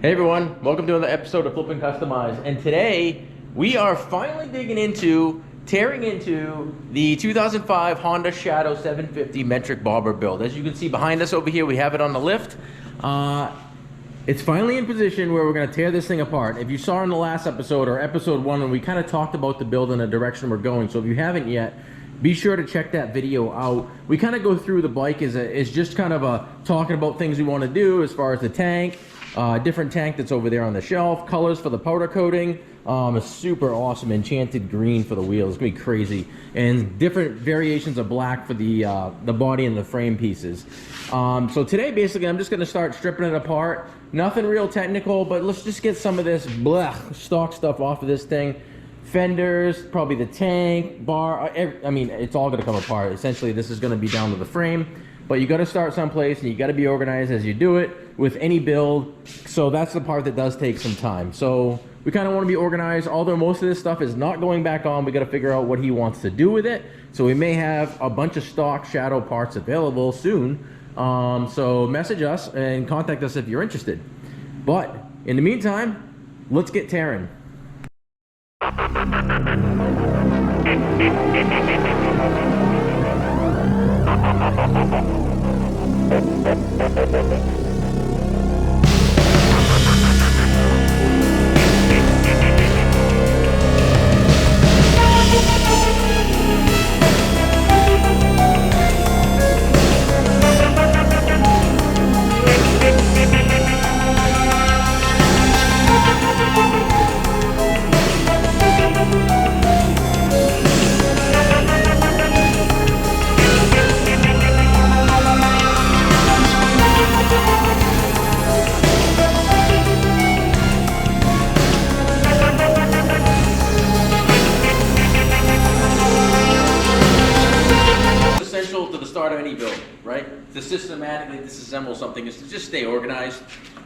Hey everyone, welcome to another episode of Flip and Customize. And today we are finally tearing into the 2005 Honda Shadow 750 metric bobber build. As you can see behind us over here, we have it on the lift. It's finally in position where we're going to tear this thing apart. If you saw in the last episode or episode 1 when we kind of talked about the build and the direction we're going, so if you haven't yet, be sure to check that video out. We kind of go through the bike as just kind of talking about things we want to do as far as the tank. Different tank that's over there on the shelf, colors for the powder coating, a super awesome enchanted green for the wheels. It's gonna be crazy, and different variations of black for the body and the frame pieces. So today basically I'm just gonna start stripping it apart. Nothing real technical, but let's just get some of this stock stuff off of this thing. Fenders, probably the tank, bar, I mean, it's all gonna come apart. Essentially this is gonna be down to the frame. But you got to start someplace, and you got to be organized as you do it with any build. So that's the part that does take some time. So we kind of want to be organized. Although most of this stuff is not going back on, we got to figure out what he wants to do with it. So we may have a bunch of stock Shadow parts available soon. So message us and contact us if you're interested. But in the meantime, let's get tearing. To the start of any build, right? To systematically disassemble something is to just stay organized,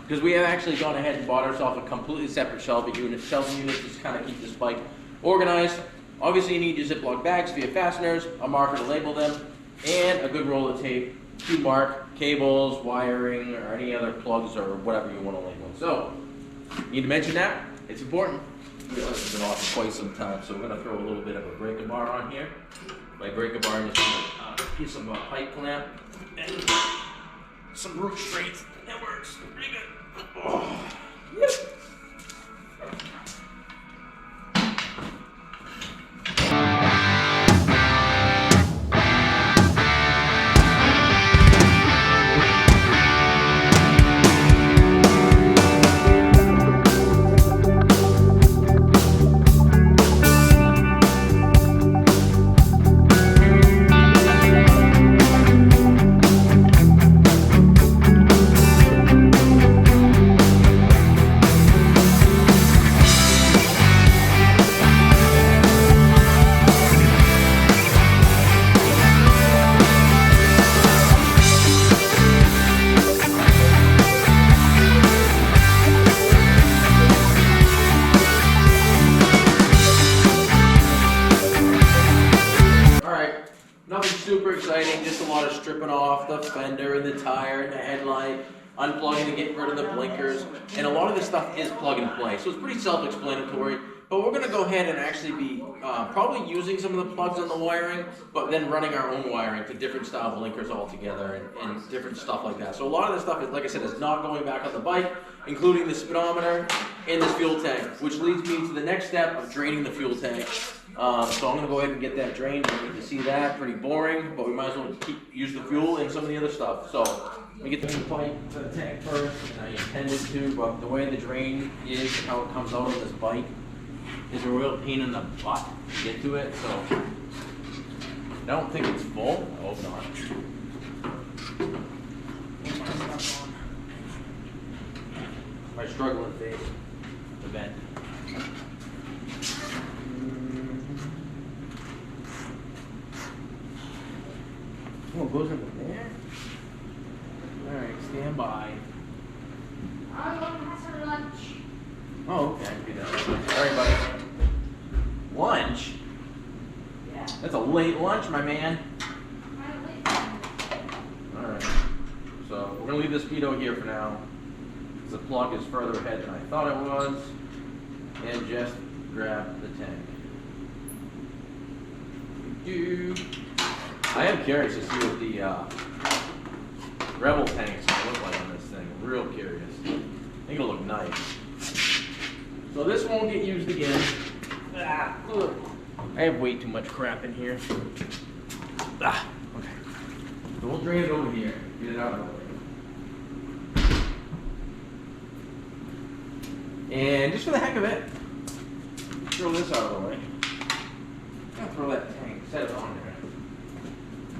because we have actually gone ahead and bought ourselves a completely separate shelving unit to just kind of keep this bike organized. Obviously you need your Ziploc bags for your fasteners, a marker to label them, and a good roll of tape to mark cables, wiring, or any other plugs or whatever you want to label. So, need to mention that, it's important. I realize it's been off for quite some time, so we're going to throw a little bit of a breaker bar on here. By breaker bar, I'm just going to piece of a pipe clamp and some root straights. That works pretty good. Oh. Yep. Super exciting, just a lot of stripping off the fender and the tire and the headlight, unplugging and getting rid of the blinkers, and a lot of this stuff is plug and play, so it's pretty self-explanatory. But we're going to go ahead and actually be probably using some of the plugs on the wiring, but then running our own wiring to different style blinkers altogether and different stuff like that. So a lot of this stuff, is, like I said, is not going back on the bike, including the speedometer and this fuel tank, which leads me to the next step of draining the fuel tank. So I'm going to go ahead and get that drained. You need to see that, pretty boring, but we might as well use the fuel and some of the other stuff. So let me get the pipe to the tank first, and I intended to, but the way the drain is, how it comes out of this bike, is a real pain in the butt to get to it. So I don't think it's full. I hope not. My struggling face, the vent. Oh, it goes into there? Alright, stand by. I'm going to have some lunch. Oh, okay. Do that. Alright, buddy. Lunch? Yeah. That's a late lunch, my man. I'm late. Alright. So, we're going to leave this Speedo here for now. the plug is further ahead than I thought it was, and just grab the tank. I am curious to see what the Rebel tank's gonna look like on this thing. Real curious. I think it'll look nice. So this won't get used again. Ugh. I have way too much crap in here. Okay. So we'll drain it over here. Get it out of the way. And just for the heck of it, throw this out of the way. I'm gonna throw that tank, set it on there.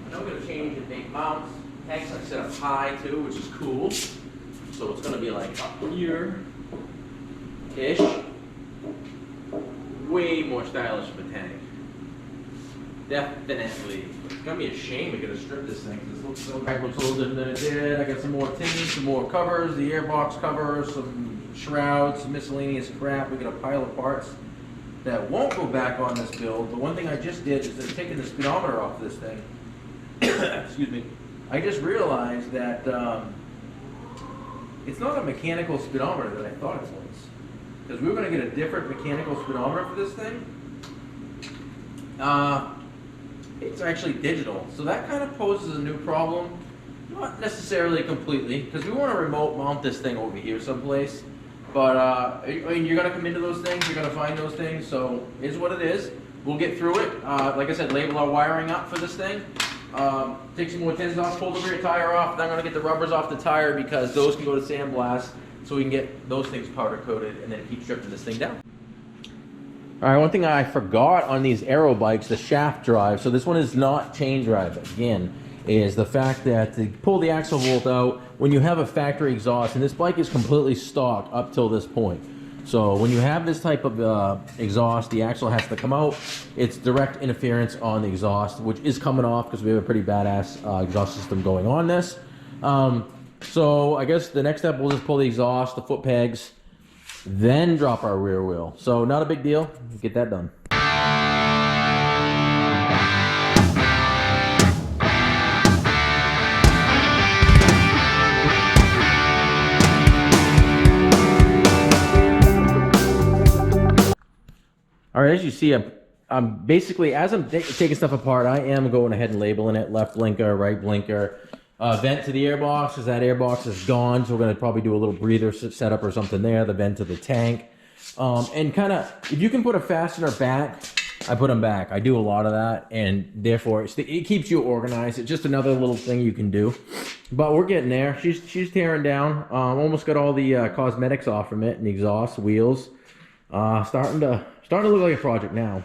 And I'm gonna change and make mounts. Tanks I set up high too, which is cool. So it's gonna be like up here-ish. Way more stylish of a tank. Definitely. It's gonna be a shame to get to strip this thing because this looks so bad. Looks a little different than it did. I got some more tins, some more covers, the airbox cover, some shrouds, some miscellaneous crap. We got a pile of parts that won't go back on this build. The one thing I just did is I've taken the speedometer off this thing. Excuse me. I just realized that it's not a mechanical speedometer that I thought it was. Because we were going to get a different mechanical speedometer for this thing. It's actually digital. So that kind of poses a new problem. Not necessarily completely, because we want to remote mount this thing over here someplace. But, I mean, you're going to come into those things, you're going to find those things, so it's what it is. We'll get through it. Like I said, label our wiring up for this thing. Take some more tins off, pull the rear tire off. Then I'm going to get the rubbers off the tire because those can go to sandblast. So we can get those things powder coated and then keep stripping this thing down. All right, one thing I forgot on these Aero bikes, the shaft drive. So this one is not chain drive again, is the fact that to pull the axle bolt out when you have a factory exhaust, and this bike is completely stock up till this point. So when you have this type of exhaust, the axle has to come out. It's direct interference on the exhaust, which is coming off because we have a pretty badass exhaust system going on this. So I guess the next step, we'll just pull the exhaust, the foot pegs, then drop our rear wheel. So not a big deal, get that done. All right, as you see, I'm basically, as I'm taking stuff apart, I am going ahead and labeling it, left blinker, right blinker. Vent to the airbox, because that airbox is gone, so we're going to probably do a little breather setup or something there, the vent to the tank. And kind of, if you can put a fastener back, I put them back. I do a lot of that, and therefore it keeps you organized. It's just another little thing you can do. But we're getting there. She's tearing down. Almost got all the cosmetics off from it, and the exhaust, wheels. Starting to look like a project now.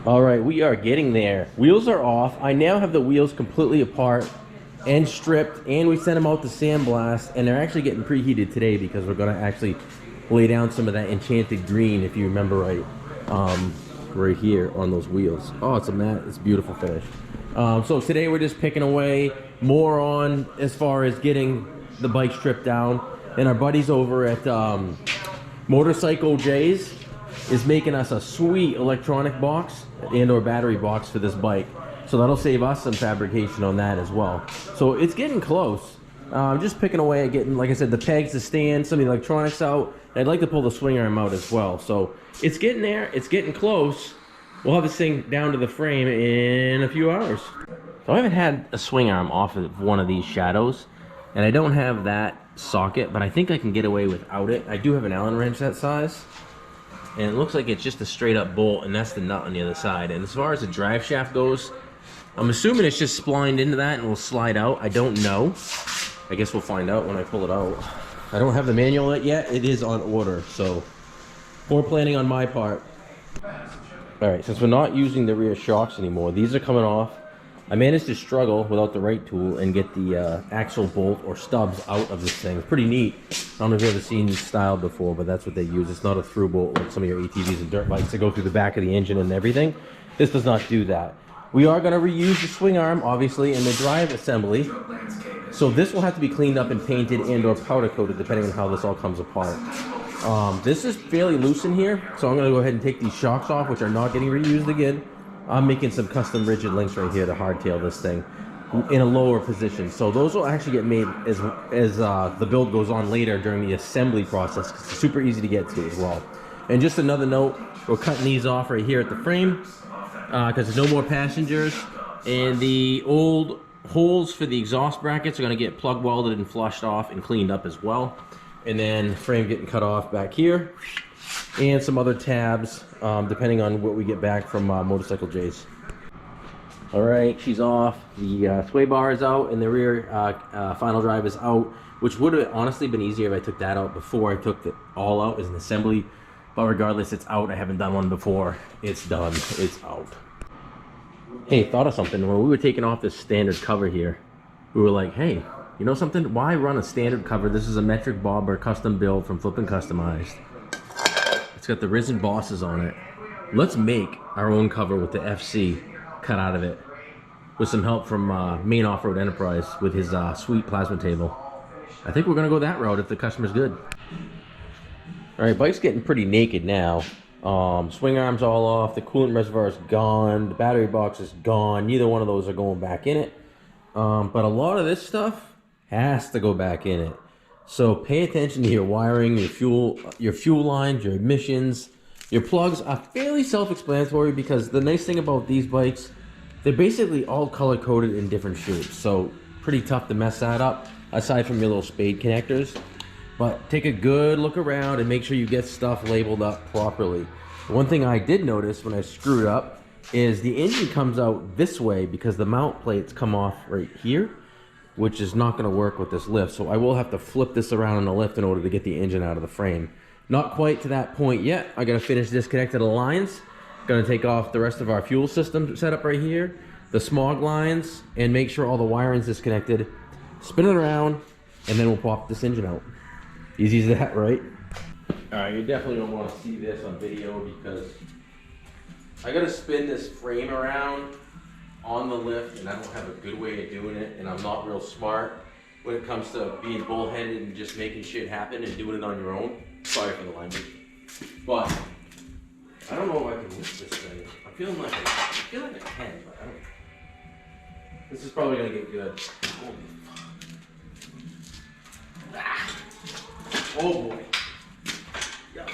All right, we are getting there. Wheels are off. I now have the wheels completely apart and stripped, and we sent them out to sandblast, and they're actually getting preheated today because we're going to actually lay down some of that enchanted green, if you remember right, right here on those wheels. Oh, it's a matte, it's a beautiful finish. So today we're just picking away more on as far as getting the bike stripped down, and our buddies over at Motorcycle J's is making us a sweet electronic box and or battery box for this bike. So that'll save us some fabrication on that as well. So it's getting close. I'm just picking away at getting, like I said, the pegs, the stand, some of the electronics out. I'd like to pull the swing arm out as well. So it's getting there, it's getting close. We'll have this thing down to the frame in a few hours. So I haven't had a swing arm off of one of these Shadows, and I don't have that socket, but I think I can get away without it. I do have an Allen wrench that size, and it looks like it's just a straight up bolt, and that's the nut on the other side. And as far as the drive shaft goes, I'm assuming it's just splined into that and will slide out. I don't know. I guess we'll find out when I pull it out. I don't have the manual yet. It is on order, so more planning on my part. All right, since we're not using the rear shocks anymore, these are coming off. I managed to struggle without the right tool and get the axle bolt or stubs out of this thing. It's pretty neat. I don't know if you've ever seen this style before, but that's what they use. It's not a through bolt like some of your ATVs and dirt bikes that go through the back of the engine and everything. This does not do that. We are going to reuse the swing arm, obviously, in the drive assembly. So this will have to be cleaned up and painted and or powder coated, depending on how this all comes apart. This is fairly loose in here, so I'm going to go ahead and take these shocks off, which are not getting reused again. I'm making some custom rigid links right here to hardtail this thing. in a lower position. So those will actually get made as the build goes on later during the assembly process, 'cause it's super easy to get to as well. And just another note, we're cutting these off right here at the frame because there's no more passengers, and the old holes for the exhaust brackets are going to get plug welded and flushed off and cleaned up as well. And then frame getting cut off back here, and some other tabs depending on what we get back from Motorcycle J's. All right, she's off. The sway bar is out, and the rear final drive is out, which would have honestly been easier if I took that out before I took it all out as an assembly. But regardless, it's out. I haven't done one before. It's done. It's out. Hey, thought of something. When we were taking off this standard cover here, we were like, hey, you know something? Why run a standard cover? This is a metric bobber custom build from Flippin' Customized. It's got the Risen Bosses on it. Let's make our own cover with the FC cut out of it, with some help from Main Off-Road Enterprise with his sweet plasma table. I think we're gonna go that route if the customer's good. All right, bike's getting pretty naked now. Swing arms all off, the coolant reservoir is gone, the battery box is gone. Neither one of those are going back in it. But a lot of this stuff has to go back in it. So pay attention to your wiring, your fuel lines, your emissions. Your plugs are fairly self-explanatory because the nice thing about these bikes, they're basically all color-coded in different shapes. So pretty tough to mess that up, aside from your little spade connectors. But take a good look around and make sure you get stuff labeled up properly. One thing I did notice when I screwed up is the engine comes out this way because the mount plates come off right here, which is not gonna work with this lift. So I will have to flip this around on the lift in order to get the engine out of the frame. Not quite to that point yet. I gotta finish disconnecting the lines. Gonna take off the rest of our fuel system setup right here, the smog lines, and make sure all the wiring's disconnected. Spin it around, and then we'll pop this engine out. Easy as that, right? All right, you definitely don't want to see this on video because I gotta spin this frame around on the lift, and I don't have a good way of doing it, and I'm not real smart when it comes to being bullheaded and just making shit happen and doing it on your own. Sorry for the language, but I don't know if I can lift this thing. I feel like I can, but I don't. This is probably gonna get good. Holy fuck. Ah. Oh boy. Yeah.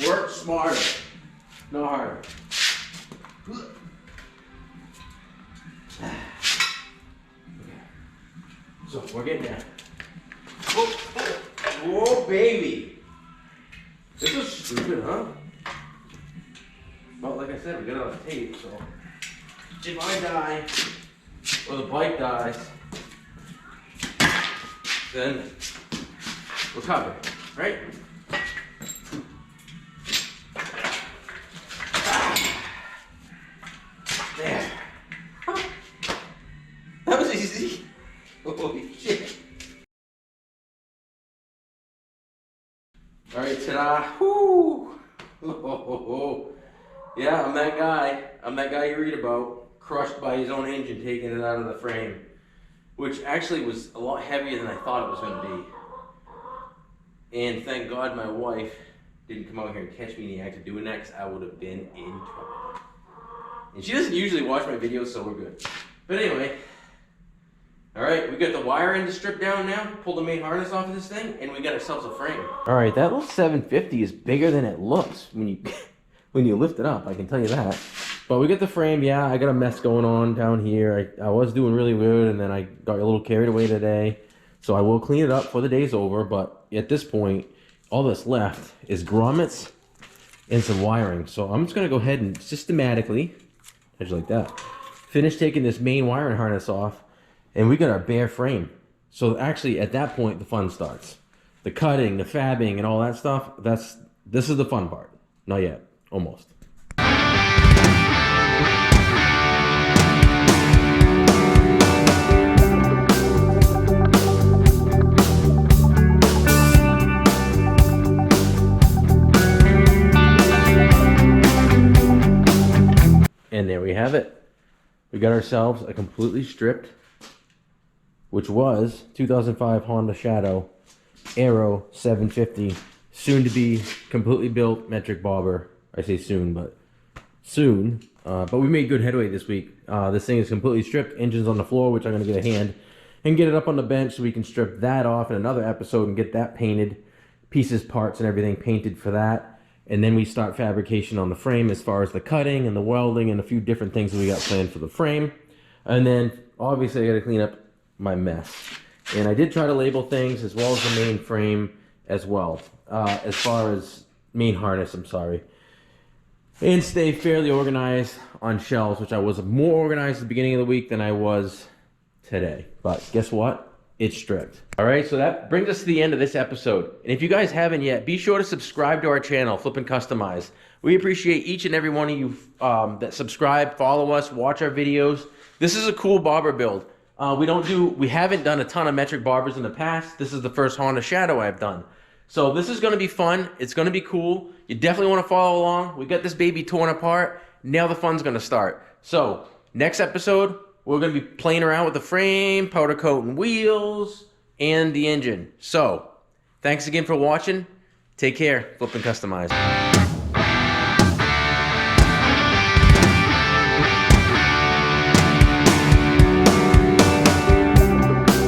Work smarter, not harder. Okay. So we're getting there. Whoa, baby. This is stupid, huh? But like I said, we got it on tape, so if I die or the bike dies, then we're covered, right? There. That was easy. Holy shit. All right, ta-da. Whoo. Yeah, I'm that guy. I'm that guy you read about, crushed by his own engine, taking it out of the frame, which actually was a lot heavier than I thought it was going to be. And thank God my wife didn't come out here and catch me in the act of doing that, because I would have been in trouble. And she doesn't usually watch my videos, so we're good. But anyway, all right, we got the wire end stripped down now, pull the main harness off of this thing, and we got ourselves a frame. All right, that little 750 is bigger than it looks when you when you lift it up, I can tell you that. But we got the frame. Yeah, I got a mess going on down here. I was doing really good, and then I got a little carried away today. So I will clean it up before the day's over, but at this point, all that's left is grommets and some wiring. So I'm just gonna go ahead and systematically, just like that, finish taking this main wiring harness off, and we got our bare frame. So actually, at that point, the fun starts. The cutting, the fabbing, and all that stuff, this is the fun part. Not yet, almost. And there we have it. We got ourselves a completely stripped, which was 2005 Honda Shadow Aero 750, soon to be completely built metric bobber. I say soon, but soon But we made good headway this week. This thing is completely stripped. Engine's on the floor, which I'm going to get a hand and get it up on the bench so we can strip that off in another episode and get that painted. Pieces, parts, and everything painted for that. And then we start fabrication on the frame as far as the cutting and the welding and a few different things that we got planned for the frame. And then obviously I got to clean up my mess. And I did try to label things as well as the main frame as well. As far as main harness, I'm sorry. And stay fairly organized on shelves, which I was more organized at the beginning of the week than I was today. But guess what? It's stripped. All right, so that brings us to the end of this episode. And if you guys haven't yet, be sure to subscribe to our channel, Flip and Customize. We appreciate each and every one of you that subscribe, follow us, watch our videos. This is a cool bobber build. We haven't done a ton of metric bobbers in the past. This is the first Honda Shadow I've done. So this is gonna be fun. It's gonna be cool. You definitely wanna follow along. We got this baby torn apart. Now the fun's gonna start. So next episode, we're going to be playing around with the frame, powder coating wheels, and the engine. So, thanks again for watching. Take care. Flip and Customize.